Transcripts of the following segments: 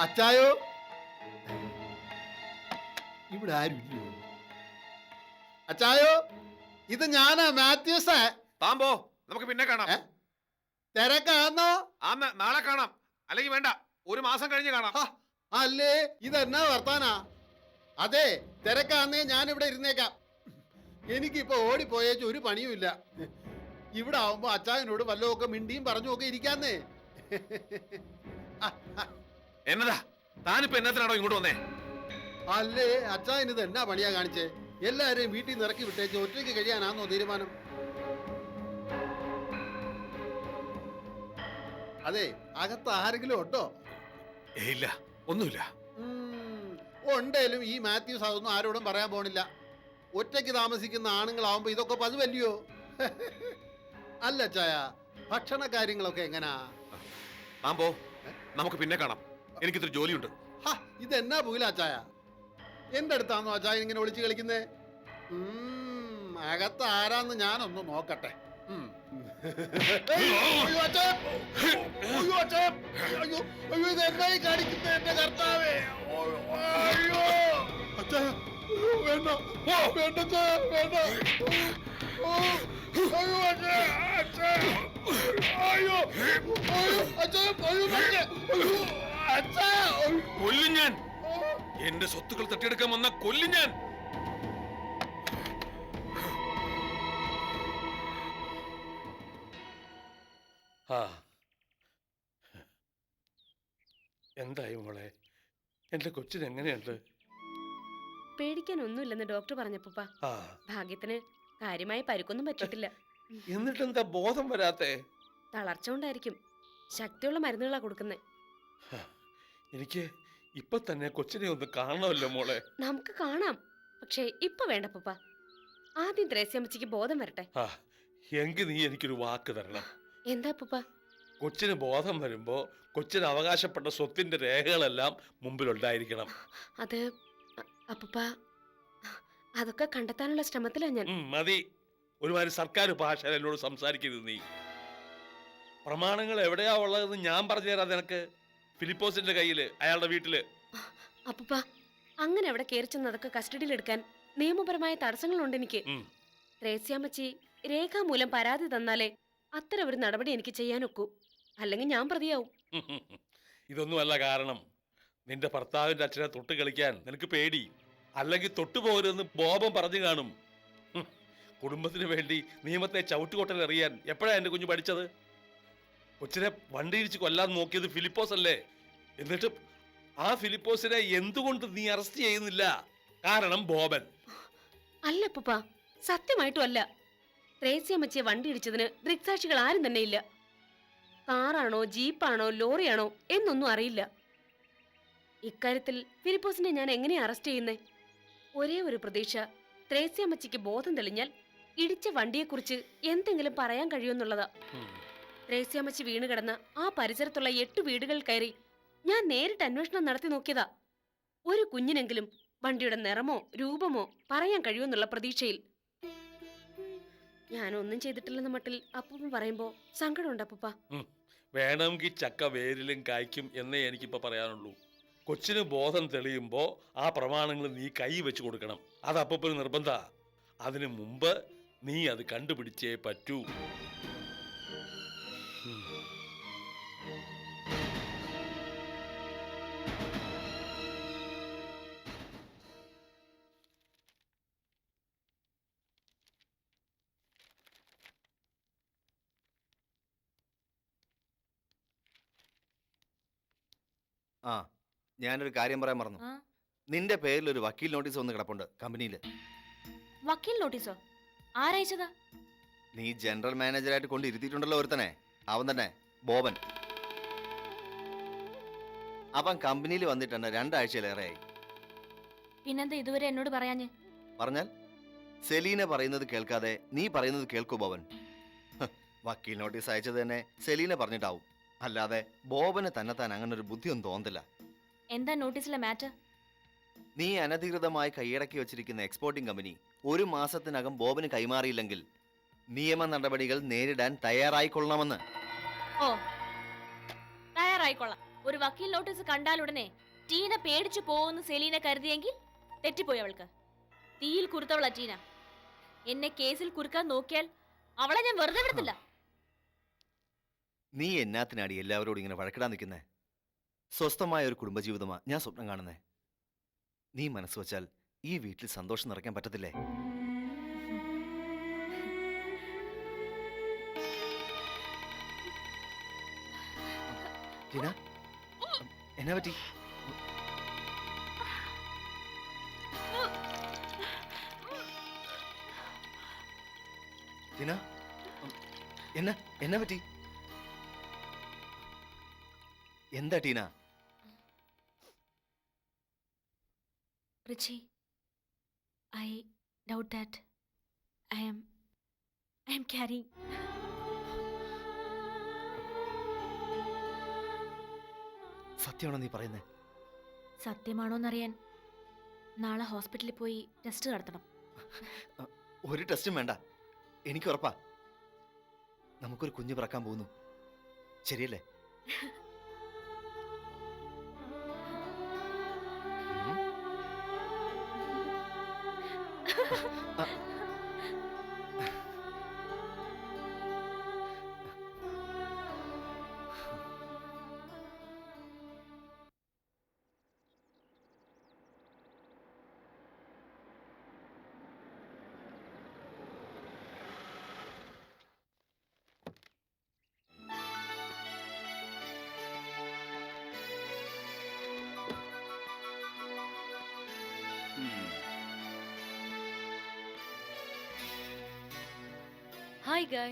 അച്ചായോ, ഇവിടെ ആരും ഇല്ലയോ? അച്ചായോ, ഇത് ഞാനാ മാത്യൂസേ. താമ്പോ, നമുക്ക് പിന്നെ കാണാം. തിരക്കാന്നോ? ആന്ന്, നാളെ കാണാം. അല്ലെങ്കിൽ വേണ്ട, ഒരു മാസം കഴിഞ്ഞ് കാണാം. അല്ലേ, ഇതെന്നാ വർത്താനാ? അതെ, തിരക്കാന്നേ ഞാൻ ഇവിടെ ഇരുന്നേക്കാം. എനിക്കിപ്പോ ഓടിപ്പോയേച്ച് ഒരു പണിയുമില്ല. ഇവിടെ ആവുമ്പോ അച്ചായനോട് വല്ലതൊക്കെ മിണ്ടിയും പറഞ്ഞുമൊക്കെ ഇരിക്കാന്നേ. എന്നതാ താനിപ്പോ എന്നത്തിനാണോ ഇങ്ങോട്ട് വന്നേ? അല്ലേ, അച്ചായൻ ഇത് എന്നാ പണിയാ കാണിച്ചേ? എല്ലാരെയും വീട്ടിൽ നിന്ന് ഇറക്കി വിട്ടേച്ച് ഒറ്റയ്ക്ക് കഴിയാനാന്നോ തീരുമാനം? അതെ, അകത്ത് ആരെങ്കിലും ഉണ്ടോ? ഇല്ല, ഒന്നുമില്ല. ഉണ്ടേലും ഈ മാത്യൂസ് അതൊന്നും ആരോടും പറയാൻ പോണില്ല. ഒറ്റയ്ക്ക് താമസിക്കുന്ന ആണുങ്ങളാവുമ്പോ ഇതൊക്കെ പതിവല്ലയോ? അല്ല ചായ, ഭക്ഷണ കാര്യങ്ങളൊക്കെ എങ്ങനാ? താമ്പോ, നമുക്ക് പിന്നെ കാണാം. എനിക്കിത്ര ജോലിയുണ്ട്. ഇതെന്നാ പുകിലാ ചായ? എന്റെ അടുത്താണോ അച്ചായൻ ഇങ്ങനെ ഒളിച്ച് കളിക്കുന്നേ? അകത്ത് ആരാന്ന് ഞാനൊന്ന് നോക്കട്ടെ. ഇതെന്നായി കാണിക്കുന്നേ എന്റെ കർത്താവേ? വേണ്ട വേണ്ട വേണ്ട. കൊല്ലും ഞാൻ. എന്റെ സ്വത്തുക്കൾ തട്ടിയെടുക്കാൻ വന്ന കൊല്ലും ഞാൻ. എന്തായി മോളെ, എന്റെ കൊച്ചിന് എങ്ങനെയുണ്ട്? പേടിക്കാൻ ഒന്നുമില്ലെന്ന് ഡോക്ടർ പറഞ്ഞപ്പൂപ്പ. ഭാഗ്യത്തിന് കാര്യമായ പരുക്കൊന്നും പറ്റിയിട്ടില്ല. എന്നിട്ടെന്താ ബോധം വരാത്തെ? തളർച്ച കൊണ്ടായിരിക്കും. ശക്തിയുള്ള മരുന്നുകളാ കൊടുക്കുന്നേ. എനിക്ക് ഇപ്പൊ തന്നെ കൊച്ചിനെ ഒന്ന് കാണണമല്ലോ മോളെ. നമുക്ക് കാണാം, പക്ഷേ ഇപ്പൊ വേണ്ട പൂപ്പ. ആദ്യം ത്രേസ്യാമ്മച്ചിക്ക് ബോധം വരട്ടെ. എങ്കിൽ നീ എനിക്കൊരു വാക്ക് തരണം. എന്താ പൂപ്പ? കൊച്ചിന് ബോധം വരുമ്പോ കൊച്ചിന് അവകാശപ്പെട്ട സ്വത്തിന്റെ രേഖകളെല്ലാം മുമ്പിലുണ്ടായിരിക്കണം. അത് അപ്പൂപ്പ, അതൊക്കെ കണ്ടെത്താനുള്ള ശ്രമത്തിലാ ഞാൻ. മതി, ഒരുമാതിരി സർക്കാർ ഭാഷ എന്നോട് സംസാരിക്കരുത് നീ. പ്രമാണങ്ങൾ എവിടെയാ ഉള്ളതെന്ന് ഞാൻ പറഞ്ഞു തരാം നിനക്ക്. ഫിലിപ്പോസിന്റെ കയ്യില്, അയാളുടെ വീട്ടില്. അപ്പൂപ്പ, അങ്ങനെ അവിടെ കയറിച്ചെന്ന് അതൊക്കെ കസ്റ്റഡിയിൽ എടുക്കാൻ നിയമപരമായ തടസ്സങ്ങളുണ്ട് എനിക്ക്. ത്രേസ്യാമ്മച്ചി രേഖാമൂലം പരാതി തന്നാലേ അത്തരം ഒരു നടപടി എനിക്ക് ചെയ്യാനൊക്കൂ. അല്ലെങ്കിൽ ഞാൻ പ്രതിയാവും. ഇതൊന്നുമല്ല കാരണം. നിന്റെ ഭർത്താവിന്റെ അച്ഛനെ തൊട്ട് കളിക്കാൻ നിനക്ക് പേടി. അല്ലെങ്കിൽ തൊട്ടുപോകരുതെന്ന് ബോബം പറഞ്ഞു കാണും. കുടുംബത്തിന് വേണ്ടി നിയമത്തെ ചവിട്ടുകൊട്ടൽ എറിയാൻ എപ്പോഴാ എന്റെ കുഞ്ഞു പഠിച്ചത്? കൊച്ചിനെ വണ്ടി ഇടിച്ച് കൊല്ലാൻ നോക്കിയത് ഫിലിപ്പോസ് അല്ലേ? എന്നിട്ട് ആ ഫിലിപ്പോസിനെ എന്തുകൊണ്ട് നീ അറസ്റ്റ് ചെയ്യുന്നില്ല? കാരണം ബോബൻ. അല്ല അപ്പൂപ്പ, സത്യമായിട്ടും അല്ല. ത്രേസ്യാമ്മച്ചിയെ വണ്ടി ഇടിച്ചതിന് ദൃക്സാക്ഷികൾ ആരും തന്നെ ഇല്ല. കാറാണോ ജീപ്പാണോ ലോറിയാണോ എന്നൊന്നും അറിയില്ല. ഇക്കാര്യത്തിൽ ഫിലിപ്പോസിനെ ഞാൻ എങ്ങനെയാ അറസ്റ്റ് ചെയ്യുന്നേ? ഒരേ ഒരു പ്രതീക്ഷ, ത്രേസ്യാമ്മച്ചിക്ക് ബോധം തെളിഞ്ഞാൽ ഇടിച്ച വണ്ടിയെക്കുറിച്ച് എന്തെങ്കിലും പറയാൻ കഴിയുമെന്നുള്ളതാ. ത്രേസ്യാമ്മച്ചി വീണ് കിടന്ന ആ പരിസരത്തുള്ള 8 വീടുകൾ കയറി ഞാൻ നേരിട്ട് അന്വേഷണം നടത്തി നോക്കിയതാ. ഒരു കുഞ്ഞിനെങ്കിലും വണ്ടിയുടെ നിറമോ രൂപമോ പറയാൻ കഴിയുമെന്നുള്ള പ്രതീക്ഷയിൽ. ഞാനൊന്നും ചെയ്തിട്ടില്ലെന്ന മട്ടിൽ അപ്പൂപ്പൻ പറയുമ്പോ സങ്കടമുണ്ട് അപ്പൂപ്പ. വേണമെങ്കിൽ ചക്ക വേരിലും കായ്ക്കും എന്നേ എനിക്കിപ്പോ പറയാനുള്ളൂ. കൊച്ചിന് ബോധം തെളിയുമ്പോ ആ പ്രമാണങ്ങൾ നീ കൈ വെച്ച് കൊടുക്കണം. അത് അപ്പൂപ്പന് നിർബന്ധ. അതിനു മുമ്പ് നീ അത് കണ്ടുപിടിച്ചേ പറ്റൂ. ഞാനൊരു കാര്യം പറയാൻ മറന്നു. നിന്റെ പേരിൽ ഒരു വക്കീൽ നോട്ടീസ് വന്ന് കിടപ്പുണ്ട് കമ്പനിയില്. വക്കീൽ നോട്ടീസോ? ആരയച്ചതാ? നീ ജനറൽ മാനേജറായിട്ട് കൊണ്ട് ഇരുത്തിയിട്ടുണ്ടല്ലോ ഒരുത്തനെ, അവൻ തന്നെ, ബോബൻ. അവൻ കമ്പനിയിൽ വന്നിട്ടുണ്ട് 2 ആഴ്ചയിലേറെയായി. പിന്നെന്താ ഇതുവരെ എന്നോട് പറയാഞ്ഞ്? പറഞ്ഞാൽ സെലീന പറയുന്നത് കേൾക്കാതെ നീ പറയുന്നത് കേൾക്കൂ ബോബൻ? വക്കീൽ നോട്ടീസ് അയച്ചത് തന്നെ സെലീന പറഞ്ഞിട്ടാവും. അല്ലാതെ ബോബന് തന്നെത്താൻ അങ്ങനെ ഒരു ബുദ്ധിയൊന്നും തോന്നത്തില്ല. എന്താ നോട്ടീസിലെ മാറ്റർ? നീ അനധികൃതമായി കൈയടക്കി വെച്ചിരിക്കുന്ന എക്സ്പോർട്ടിംഗ് കമ്പനി 1 മാസത്തിനകം ബോബന് കൈമാറിയില്ലെങ്കിൽ നിയമ നടപടികൾ നേരിടാൻ തയ്യാറായിക്കൊള്ളണമെന്ന്. ഓ, തയ്യാറായിക്കൊള്ളാം. ഒരു വക്കീൽ നോട്ടീസ് കണ്ടാലുടനെ ടീന പേടിച്ചു പോകുന്ന സെലീന കരുതിയെങ്കിൽ തെറ്റിപ്പോയി. അവൾക്ക് തീയിൽ കുറുത്തവളാ ടീന. എന്നെ കേസിൽ കുറുക്കാൻ നോക്കിയാൽ അവളെ ഞാൻ വെറുതെ വിടത്തില്ല. നീ എന്നാത്തിനാടി എല്ലാവരോടും ഇങ്ങനെ വഴക്കിടാൻ നിൽക്കുന്നേ? സ്വസ്ഥമായ ഒരു കുടുംബജീവിതമാ ഞാൻ സ്വപ്നം കാണുന്നേ. നീ മനസ്സ് വച്ചാൽ ഈ വീട്ടിൽ സന്തോഷം നിറയ്ക്കാൻ പറ്റത്തില്ലേ? ടീന, എന്നാ പറ്റി? ടീന, എന്നാ പറ്റി? എന്താ Tina? Richie, I doubt that I am carrying. സത്യമാണോ നീ പറയുന്നേ? സത്യമാണോന്നറിയാൻ നാളെ ഹോസ്പിറ്റലിൽ പോയി ടെസ്റ്റ് നടത്തണം. ഒരു ടെസ്റ്റും വേണ്ട, എനിക്ക് ഉറപ്പാ. നമുക്കൊരു കുഞ്ഞ് പിറക്കാൻ പോകുന്നു, ശരിയല്ലേ? Hi, guy.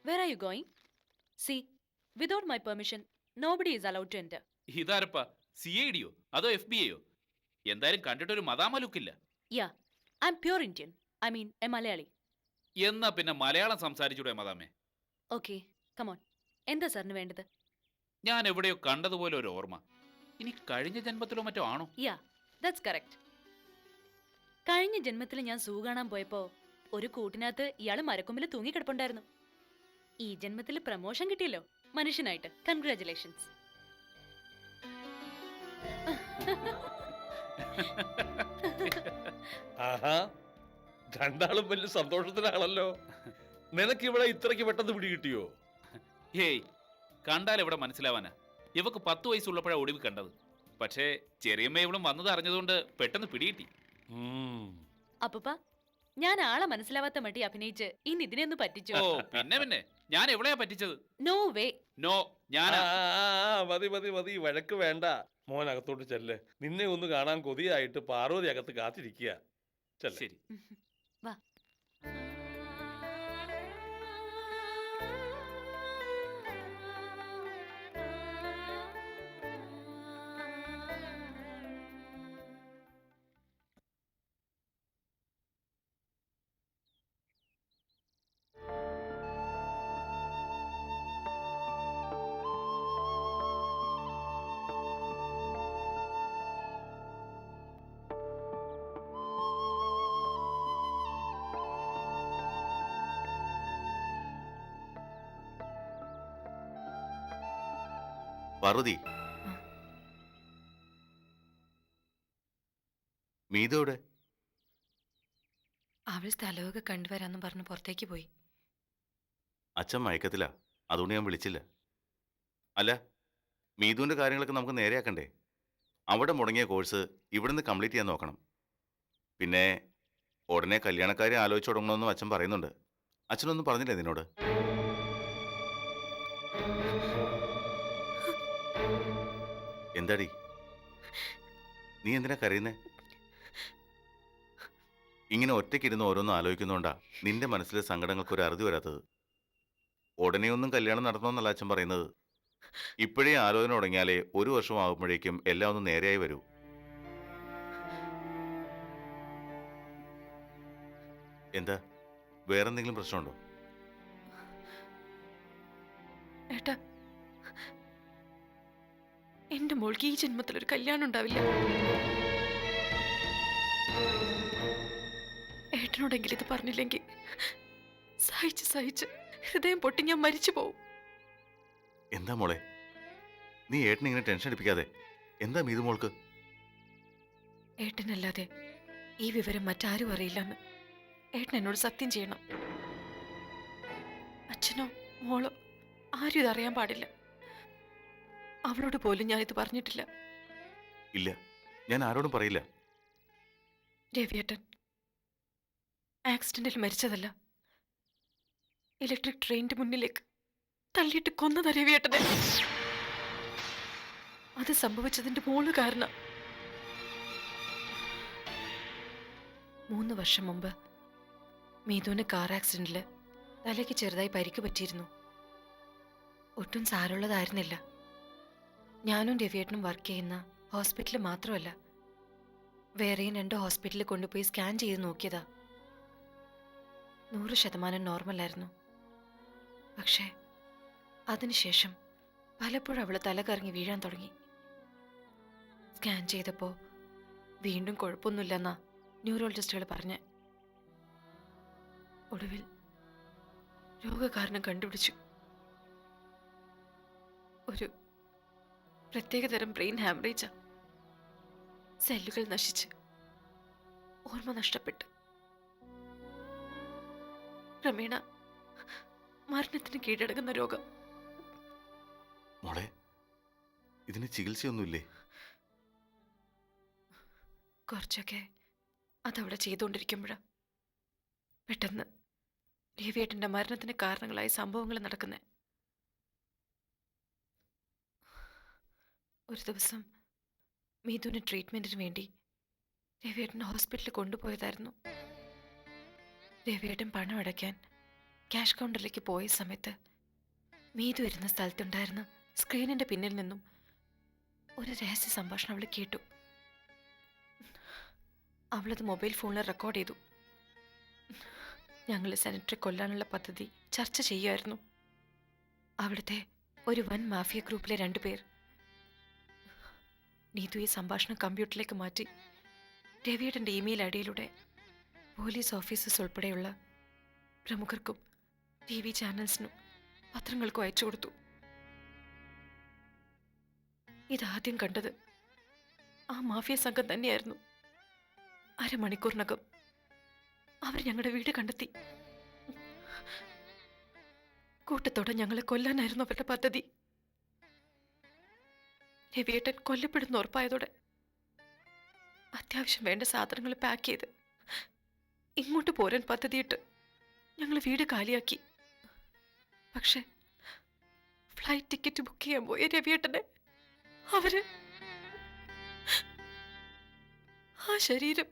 Where are you going? See, without my permission, nobody is allowed to enter. ഇതാരപ്പാ, CID യോ അതോ FBI യോ? എന്തായാലും കണ്ടിട്ടൊരു മദാമ ലുക്കില്ല. Yeah, I'm pure Indian. I mean, a Malayali. എന്നാ പിന്നെ മലയാളം സംസാരിച്ചൂടെ മദാമേ? Okay, come on. എന്താ സാറിന് വേണ്ടത്? ഞാൻ എവിടെയോ കണ്ടതുപോലെ ഒരു ഓർമ്മ. ഇനി കഴിഞ്ഞ ജന്മത്തിലോ മറ്റോ ആണോ? Yeah, that's correct. കഴിഞ്ഞ ജന്മത്തിൽ ഞാൻ സൂ കാണാൻ പോയപ്പോ ഒരു കൂട്ടിനകത്ത് ഇയാള് മരക്കൊമ്പിൽ തൂങ്ങിക്കിടപ്പുണ്ടായിരുന്നു. ഈ ജന്മത്തിൽ പ്രമോഷൻ കിട്ടിയല്ലോ മനുഷ്യനായിട്ട്. കൺഗ്രാറ്റുലേഷൻസ്. ആഹാ, രണ്ടാളും വലിയ സന്തോഷത്തിലാണല്ലോ. നിനക്കിവിടെ ഇത്രയ്ക്ക് പെട്ടെന്ന് പിടി കിട്ടിയോ? ഏയ്, കണ്ടാൽ എവിടെ മനസ്സിലാവാനാ? ഇവക്ക് 10 വയസ്സുള്ളപ്പോഴാണ് ഒടുവിൽ കണ്ടത്. പക്ഷേ ചെറിയമ്മ ഇവളും വന്നത് അറിഞ്ഞതുകൊണ്ട് പെട്ടെന്ന് പിടികിട്ടി. അപ്പൂപ്പ, ഞാൻ ആളെ മനസ്സിലാവാത്ത മട്ടി അഭിനയിച്ച് ഇന്ന് ഇതിനെ ഒന്ന് പറ്റിച്ചു. ഓ പിന്നെ ഞാൻ എവിടെയാ പറ്റിച്ചത്? No way. നോ, ഞാൻ മതി മതി മതി, വഴക്ക് വേണ്ട. മോൻ അകത്തോട്ട് ചെല്ല്. നിന്നെ ഒന്ന് കാണാൻ കൊതിയായിട്ട് പാർവതി അകത്ത് കാത്തിരിക്കുക. ശരി. വാ. പാർവതി, മീതോടെ? അവൾ സ്ഥലമൊക്കെ കണ്ടുവരാന്ന് പറഞ്ഞ് പുറത്തേക്ക് പോയി. അച്ഛൻ മയക്കത്തില്ല, അതുകൊണ്ട് ഞാൻ വിളിച്ചില്ല. അല്ല, മീതുവിൻ്റെ കാര്യങ്ങളൊക്കെ നമുക്ക് നേരെയാക്കണ്ടേ? അവിടെ മുടങ്ങിയ കോഴ്സ് ഇവിടുന്ന് കംപ്ലീറ്റ് ചെയ്യാൻ നോക്കണം. പിന്നെ ഉടനെ കല്യാണക്കാരെ ആലോചിച്ച് തുടങ്ങണമെന്നും അച്ഛൻ പറയുന്നുണ്ട്. അച്ഛനൊന്നും പറഞ്ഞില്ലേ നിന്നോട്? എന്താടി, നീ എന്തിനാ കരയുന്നേ? ഇങ്ങനെ ഒറ്റയ്ക്കിരുന്ന് ഓരോന്നും ആലോചിക്കുന്നോണ്ടാ നിന്റെ മനസ്സിലെ സങ്കടങ്ങൾക്ക് ഒരു അറുതി വരാത്തത്. ഉടനെ ഒന്നും കല്യാണം നടത്തണമെന്നല്ല അച്ഛൻ പറയുന്നത്. ഇപ്പോഴേ ആലോചന തുടങ്ങിയാലേ 1 വർഷം ആകുമ്പോഴേക്കും എല്ലാം ഒന്ന് നേരെയായി വരൂ. എന്താ, വേറെന്തെങ്കിലും പ്രശ്നമുണ്ടോ? എന്റെ മോൾക്ക് ഈ ജന്മത്തിൽ ഒരു കല്യാണം ഉണ്ടാവില്ല. ഏട്ടനോടെങ്കിലും ഇത് പറഞ്ഞില്ലെങ്കിൽ സഹിച്ച് സഹിച്ച് ഹൃദയം പൊട്ടി ഞാൻ മരിച്ചു പോവും. എന്താ മോളെ, നീ ഏട്ടനെ ഇങ്ങനെ ടെൻഷൻ അടിപ്പിക്കാതെ. എന്താ മീതു മോൾക്ക്? ഏട്ടനല്ലാതെ ഈ വിവരം മറ്റാരും അറിയില്ലെന്ന് ഏട്ടൻ എന്നോട് സത്യം ചെയ്യണം. അച്ഛനോ മോളോ ആരും ഇതറിയാൻ പാടില്ല. അവളോട് പോലും ഞാൻ ഇത് പറഞ്ഞിട്ടില്ല. ഇല്ല, ഞാൻ ആരോടും പറയില്ല. രവിയേട്ടൻ ആക്സിഡന്റിൽ മരിച്ചതല്ല, ഇലക്ട്രിക് ട്രെയിനിന്റെ മുന്നിലേക്ക് തള്ളിയിട്ട് കൊന്നതാ രവിയേട്ടനെ. അത് സംഭവിച്ചതിന്റെ മോള് കാരണം. 3 വർഷം മുമ്പ് മീതുവിന് കാർ ആക്സിഡന്റില് തലയ്ക്ക് ചെറുതായി പരിക്ക് പറ്റിയിരുന്നു. ഒട്ടും സാരമുള്ളതായിരുന്നില്ല. ഞാനും രവിയേട്ടനും വർക്ക് ചെയ്യുന്ന ഹോസ്പിറ്റലിൽ മാത്രമല്ല, വേറെയും 2 ഹോസ്പിറ്റലിൽ കൊണ്ടുപോയി സ്കാൻ ചെയ്ത് നോക്കിയതാ. 100% നോർമലായിരുന്നു. പക്ഷേ അതിനുശേഷം പലപ്പോഴും അവള് തല കറങ്ങി വീഴാൻ തുടങ്ങി. സ്കാൻ ചെയ്തപ്പോൾ വീണ്ടും കുഴപ്പമൊന്നുമില്ലെന്നാ ന്യൂറോളജിസ്റ്റുകൾ പറഞ്ഞ്. ഒടുവിൽ രോഗകാരണം കണ്ടുപിടിച്ചു. ഒരു പ്രത്യേകതരം ബ്രെയിൻ ഹാമറേജാ. സെല്ലുകൾ നശിച്ച് ഓർമ്മ നഷ്ടപ്പെട്ട് ക്രമേണ മരണത്തിന് കീഴടങ്ങുന്ന രോഗം. മോളെ, ഇതിന് ചികിത്സയൊന്നുമില്ലേ? കുറച്ചൊക്കെ അതവിടെ ചെയ്തുകൊണ്ടിരിക്കുമ്പോഴാ പെട്ടെന്ന് രവിയേട്ടന്റെ മരണത്തിന് കാരണങ്ങളായ സംഭവങ്ങൾ നടക്കുന്നത്. ഒരു ദിവസം മീതുവിന് ട്രീറ്റ്മെന്റിന് വേണ്ടി രവിയേട്ടൻ ഹോസ്പിറ്റലിൽ കൊണ്ടുപോയതായിരുന്നു. രവിയേട്ടൻ പണം അടയ്ക്കാൻ ക്യാഷ് കൗണ്ടറിലേക്ക് പോയ സമയത്ത് മീതു ഇരുന്ന സ്ഥലത്തുണ്ടായിരുന്ന സ്ക്രീനിന്റെ പിന്നിൽ നിന്നും ഒരു രഹസ്യ സംഭാഷണം അവൾ കേട്ടു. അവളത് മൊബൈൽ ഫോണിൽ റെക്കോർഡ് ചെയ്തു. ഞങ്ങൾ സെനറ്ററെ കൊല്ലാനുള്ള പദ്ധതി ചർച്ച ചെയ്യുമായിരുന്നു. അവിടുത്തെ ഒരു വൻ മാഫിയ ഗ്രൂപ്പിലെ 2 പേർ. നീതു ഈ സംഭാഷണം കമ്പ്യൂട്ടറിലേക്ക് മാറ്റി രവിയേട്ടൻ്റെ ഇമെയിൽ ഐഡിയിലൂടെ പോലീസ് ഓഫീസേഴ്സ് ഉൾപ്പെടെയുള്ള പ്രമുഖർക്കും TV ചാനൽസിനും പത്രങ്ങൾക്കും അയച്ചു കൊടുത്തു. ഇതാദ്യം കണ്ടത് ആ മാഫിയ സംഘം തന്നെയായിരുന്നു. അരമണിക്കൂറിനകം അവർ ഞങ്ങളുടെ വീട് കണ്ടെത്തി. കൂട്ടത്തോടെ ഞങ്ങളെ കൊല്ലാനായിരുന്നു അവരുടെ പദ്ധതി. രവിയേട്ടൻ കൊല്ലപ്പെടുന്ന ഉറപ്പായതോടെ അത്യാവശ്യം വേണ്ട സാധനങ്ങൾ പാക്ക് ചെയ്ത് ഇങ്ങോട്ട് പോരാൻ പദ്ധതിയിട്ട് ഞങ്ങൾ വീട് കാലിയാക്കി. പക്ഷെ ഫ്ലൈറ്റ് ടിക്കറ്റ് ബുക്ക് ചെയ്യാൻ പോയ രവിയേട്ടനെ അവര് ആ ശരീരം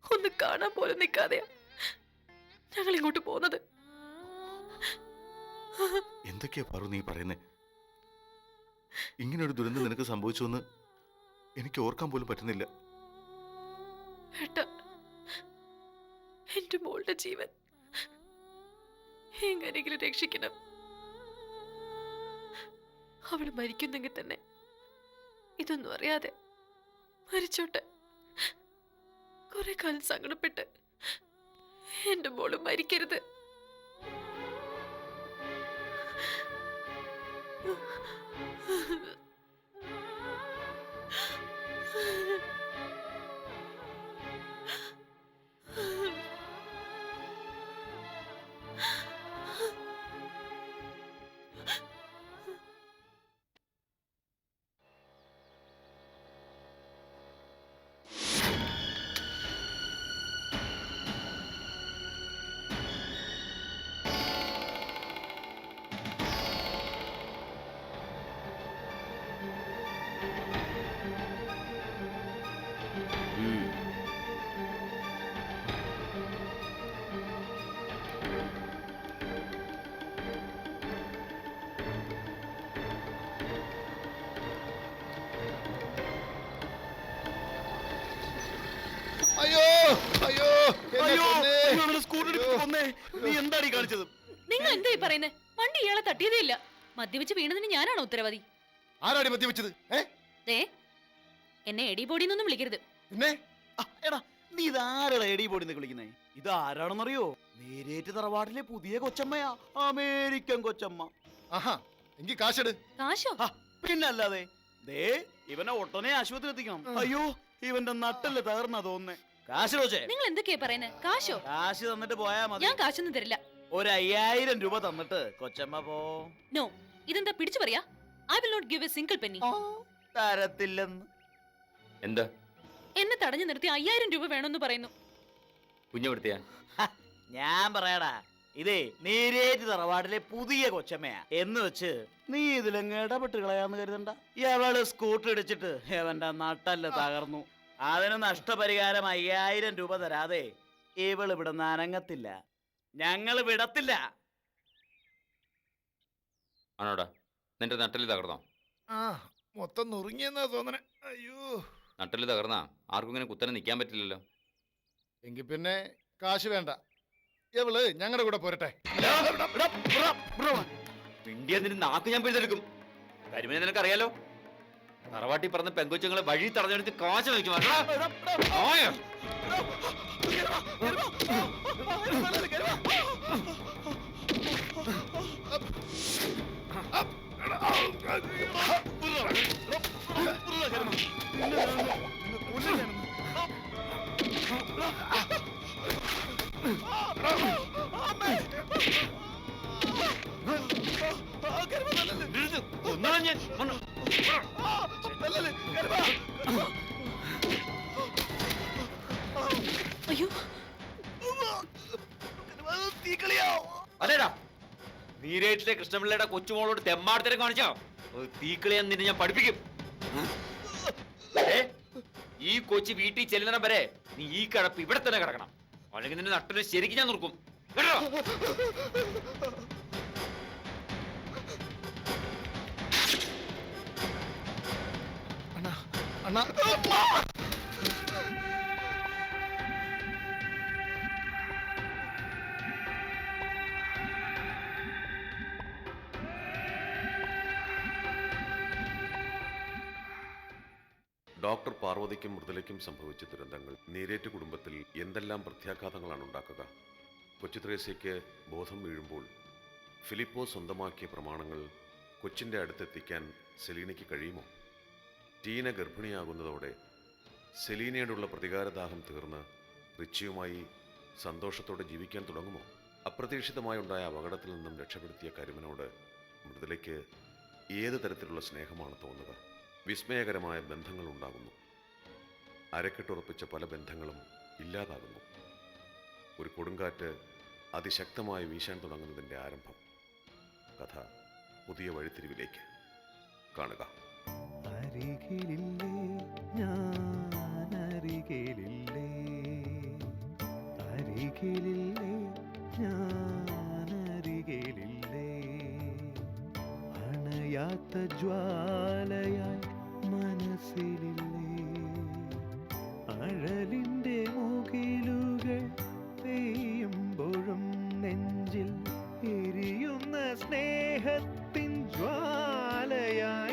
ഒന്ന് കാണാൻ പോലും നിൽക്കാതെയാ ഞങ്ങൾ ഇങ്ങോട്ട് പോകുന്നത്. എന്തൊക്കെയാ പറു നീ പറയുന്നേ? ഇങ്ങനൊരു ദുരന്തം നിനക്ക് സംഭവിച്ചുവെന്ന് എനിക്ക് ഓർക്കാൻ പോലും പറ്റുന്നില്ല. ഏട്ടാ, എന്റെ മോളുടെ ജീവൻ എങ്ങനെയെങ്കിലും രക്ഷിക്കണം. അവള് മരിക്കുന്നെങ്കിൽ തന്നെ ഇതൊന്നും അറിയാതെ മരിച്ചോട്ടെ. കുറെ കാലം സങ്കടപ്പെട്ട് എന്റെ മോള് മരിക്കരുത്. അയ്യോ അയ്യോ അയ്യോ, സ്കൂട്ടർ കൊന്നേ. നീ എന്താടി കാണിച്ചത്? നിങ്ങൾ എന്തായി പറയുന്നത്? വണ്ടി ഇയാളെ തട്ടിയതേ ഇല്ല. മദ്യപിച്ച് വീണതിന് ഞാനാണോ ഉത്തരവാദി? ആരാടി മദ്യപിച്ചത്? ദേ എന്നെ എടി പൊടിന്നൊന്നും വിളിക്കരുത്. പിന്നെ എടാ നീ ഇതാരടാ എടി പൊടിന്ന് വിളിക്കുന്നേ? ഇത് ആരാണെന്നറിയോ? നേരേറ്റ് തറവാട്ടിലെ പുതിയ കൊച്ചമ്മയാ, അമേരിക്കൻ കൊച്ചമ്മ. ആഹാ എങ്കിൽ കാശെട്. കാശോ? പിന്നല്ലാതെ ദേ ഇവനെ ഒട്ടനെ ആശുപത്രി എത്തിക്കണം. അയ്യോ ഇവന്റെ നട്ടല് തകർന്നാ തോന്നുന്നേ. കാശ് ചോദിച്ചേ? നിങ്ങൾ എന്തൊക്കെയാ പറയുന്നത്? കാശോ? കാശ് തന്നിട്ട് പോയാ മതി. ഞാൻ കാശൊന്നും തരില്ല. ഒരു 5000 രൂപ തന്നിട്ട് കൊച്ചമ്മ പോ. നോ, ഇതെന്താ പിടിച്ചു പറയാ? I will not give a single penny. തരത്തില്ലെന്ന്. എന്താ എന്നെ തടഞ്ഞു നിർത്തി 5000 രൂപ വേണമെന്ന് പറയുന്നു. കുഞ്ഞുവിടുത്തിയാ? ഞാൻ പറയാടാ, ഇതേ നേരേറ്റ് തറവാട്ടിലെ പുതിയ കൊച്ചമ്മയാ എന്ന് വെച്ച് നീ ഇതിലങ്ങ് ഇടപെട്ട് കളയാന്ന് കരുതണ്ട. ഇവള് സ്കൂട്ടർ ഇടിച്ചിട്ട് ഇവന്റെ നട്ടല്ല തകർന്നു. അതിന് നഷ്ടപരിഹാരം 5000 രൂപ തരാതെ ഇവള് ഇവിടെ അനങ്ങത്തില്ല. ഞങ്ങള് വിടത്തില്ല. ആണോടാ? നിന്റെ നട്ടല് തകർന്നോ? ആ മൊത്തം നുറുങ്ങിയെന്നാ തോന്നണേ. അയ്യോ. നട്ടല് തകർന്നാ ആർക്കും ഇങ്ങനെ കുത്തനെ നിൽക്കാൻ പറ്റില്ലല്ലോ. എങ്കിൽ പിന്നെ കാശ് വേണ്ട, ഇവള് ഞങ്ങളുടെ കൂടെ പോരട്ടെ. ഇന്ത്യ നിന്റെ നാക്ക് ഞാൻ പിഴുതെടുക്കും. കരിമനെ നിനക്കറിയാലോ, തറവാട്ടി പറഞ്ഞ പെങ്കൊച്ചുങ്ങളെ വഴി തടഞ്ഞെടുത്ത് കാശ് വയ്ക്കും. അയ്യോ അതേടാ, നീരേറ്റിലെ കൃഷ്ണപിള്ളയുടെ കൊച്ചുമോളോട് തെമ്മാടത്തരം കാണിച്ചോ? തീക്കളിയാൻ നിന്നെ ഞാൻ പഠിപ്പിക്കും. ഈ കൊച്ചി വീട്ടിൽ ചെല്ലുന്നിടം വരെ നീ ഈ കിടപ്പ് ഇവിടെ തന്നെ കിടക്കണം, അല്ലെങ്കിൽ നിന്റെ നട്ടിന് ശരിക്കും ഞാൻ നോക്കും കേട്ടോ. അണ്ണാ ഡോക്ടർ പാർവതിക്കും മൃദുലയ്ക്കും സംഭവിച്ച ദുരന്തങ്ങൾ നീരേറ്റ് കുടുംബത്തിൽ എന്തെല്ലാം പ്രത്യാഘാതങ്ങളാണ് ഉണ്ടാക്കുക? കൊച്ചു ത്രേസ്യയ്ക്ക് ബോധം വീഴുമ്പോൾ ഫിലിപ്പോ സ്വന്തമാക്കിയ പ്രമാണങ്ങൾ കൊച്ചിൻ്റെ അടുത്തെത്തിക്കാൻ സെലീനയ്ക്ക് കഴിയുമോ? ടീന ഗർഭിണിയാകുന്നതോടെ സെലീനയോടുള്ള പ്രതികാരദാഹം തീർന്ന് റിച്ചിയുമായി സന്തോഷത്തോടെ ജീവിക്കാൻ തുടങ്ങുമോ? അപ്രതീക്ഷിതമായുണ്ടായ അപകടത്തിൽ നിന്നും രക്ഷപ്പെടുത്തിയ കരിമനോട് മൃദുലയ്ക്ക് ഏത് തരത്തിലുള്ള സ്നേഹമാണ് തോന്നുക? വിസ്മയകരമായ ബന്ധങ്ങൾ ഉണ്ടാകുന്നു. അരക്കെട്ടുറപ്പിച്ച പല ബന്ധങ്ങളും ഇല്ലാതാകുന്നു. ഒരു കൊടുങ്കാറ്റ് അതിശക്തമായി വീശാൻ തുടങ്ങുന്നതിൻ്റെ ആരംഭം. കഥ പുതിയ വഴിത്തിരിവിലേക്ക്. കാണുക. അരികിലില്ലേ ഞാനരികിലില്ലേ, അരികിലില്ലേ ഞാനരികിലില്ലേ, അണയാത്ത ജ്വാലയായി മനസ്സിലില്ലേ, അഴലിൻ്റെ മുകിലുകൾ പെയ്യുമ്പോഴും നെഞ്ചിൽ എരിയുന്ന സ്നേഹത്തിൻ ജ്വാലയായി